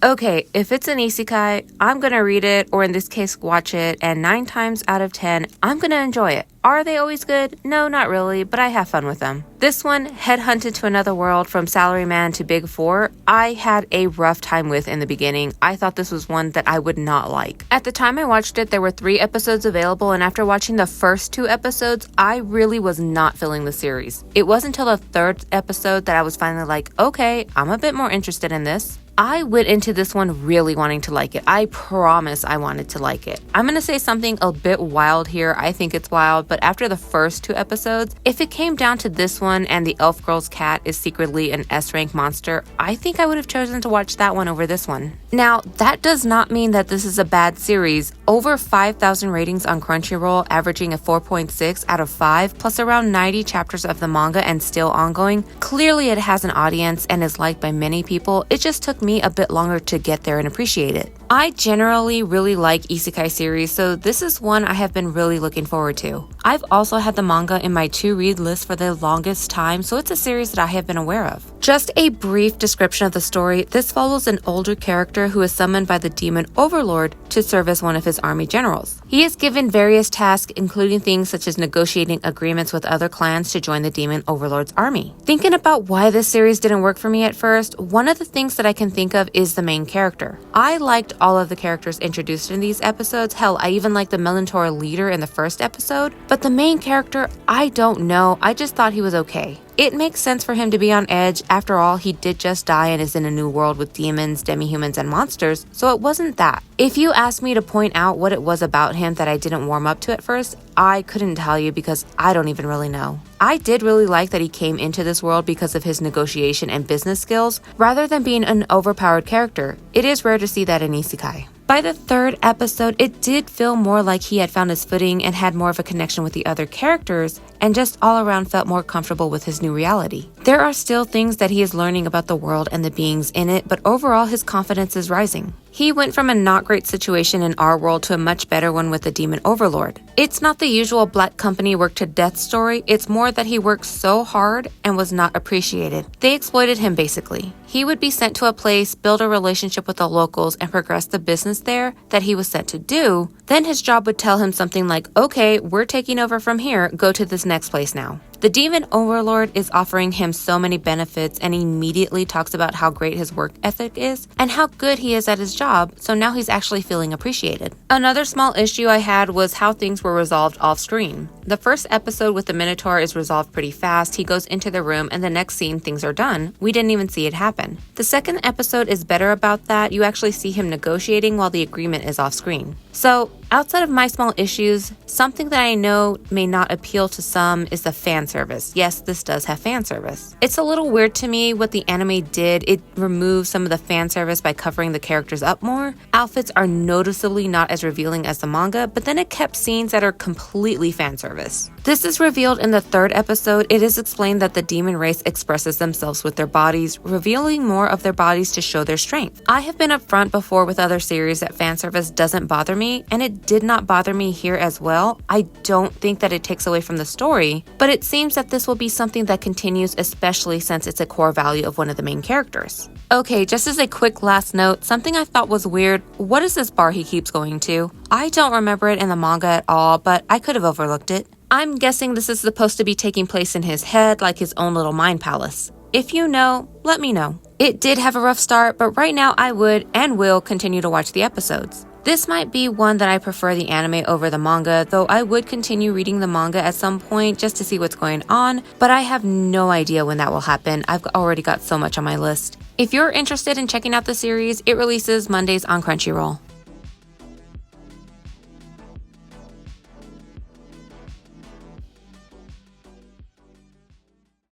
Okay, if it's an isekai, I'm gonna read it, or in this case, watch it, and 9 times out of 10, I'm gonna enjoy it. Are they always good? No, not really, but I have fun with them. This one, Headhunted to Another World, from salaryman to Big Four, I had a rough time with in the beginning. I thought this was one that I would not like. At the time I watched it, there were 3 episodes available, and after watching the first 2 episodes, I really was not feeling the series. It wasn't until the 3rd episode that I was finally like, okay, I'm a bit more interested in this. I went into this one really wanting to like it. I promise I wanted to like it. I'm going to say something a bit wild here. I think it's wild, but after the first 2 episodes, if it came down to this one and the elf girl's cat is secretly an S-rank monster, I think I would have chosen to watch that one over this one. Now, that does not mean that this is a bad series. Over 5,000 ratings on Crunchyroll, averaging a 4.6 out of 5, plus around 90 chapters of the manga and still ongoing. Clearly it has an audience and is liked by many people. It just took me a bit longer to get there and appreciate it. I generally really like isekai series, so this is one I have been really looking forward to. I've also had the manga in my to-read list for the longest time, so it's a series that I have been aware of. Just a brief description of the story. This follows an older character who is summoned by the demon overlord to serve as one of his army generals. He is given various tasks, including things such as negotiating agreements with other clans to join the demon overlord's army. Thinking about why this series didn't work for me at first, one of the things that I can think of is the main character. I liked all of the characters introduced in these episodes. Hell, I even liked the Melantor leader in the first episode, but the main character, I don't know. I just thought he was okay. It makes sense for him to be on edge. After all, he did just die and is in a new world with demons, demi-humans, and monsters, so it wasn't that. If you asked me to point out what it was about him that I didn't warm up to at first, I couldn't tell you because I don't even really know. I did really like that he came into this world because of his negotiation and business skills, rather than being an overpowered character. It is rare to see that in isekai. By the 3rd episode, it did feel more like he had found his footing and had more of a connection with the other characters, and just all around felt more comfortable with his new reality. There are still things that he is learning about the world and the beings in it, but overall his confidence is rising. He went from a not great situation in our world to a much better one with the demon overlord. It's not the usual black company work to death story, it's more that he worked so hard and was not appreciated. They exploited him basically. He would be sent to a place, build a relationship with the locals, and progress the business there that he was sent to do. Then his job would tell him something like, okay, we're taking over from here, go to this next place now. The demon overlord is offering him so many benefits and immediately talks about how great his work ethic is and how good he is at his job, so now he's actually feeling appreciated. Another small issue I had was how things were resolved off screen. The first episode with the Minotaur is resolved pretty fast. He goes into the room and the next scene things are done. We didn't even see it happen. The second episode is better about that. You actually see him negotiating while the agreement is off screen. So, outside of my small issues, something that I know may not appeal to some is the fan service. Yes, this does have fan service. It's a little weird to me what the anime did. It removed some of the fan service by covering the characters up more. Outfits are noticeably not as revealing as the manga, but then it kept scenes that are completely fan service. This is revealed in the 3rd episode. It is explained that the demon race expresses themselves with their bodies, revealing more of their bodies to show their strength. I have been upfront before with other series that fan service doesn't bother me, and it did not bother me here as well. I don't think that it takes away from the story, but it seems that this will be something that continues, especially since it's a core value of one of the main characters. Okay, just as a quick last note, something I thought was weird, what is this bar he keeps going to? I don't remember it in the manga at all, but I could have overlooked it. I'm guessing this is supposed to be taking place in his head, like his own little mind palace. If you know, let me know. It did have a rough start, but right now I would and will continue to watch the episodes. This might be one that I prefer the anime over the manga, though I would continue reading the manga at some point just to see what's going on, but I have no idea when that will happen. I've already got so much on my list. If you're interested in checking out the series, it releases Mondays on Crunchyroll.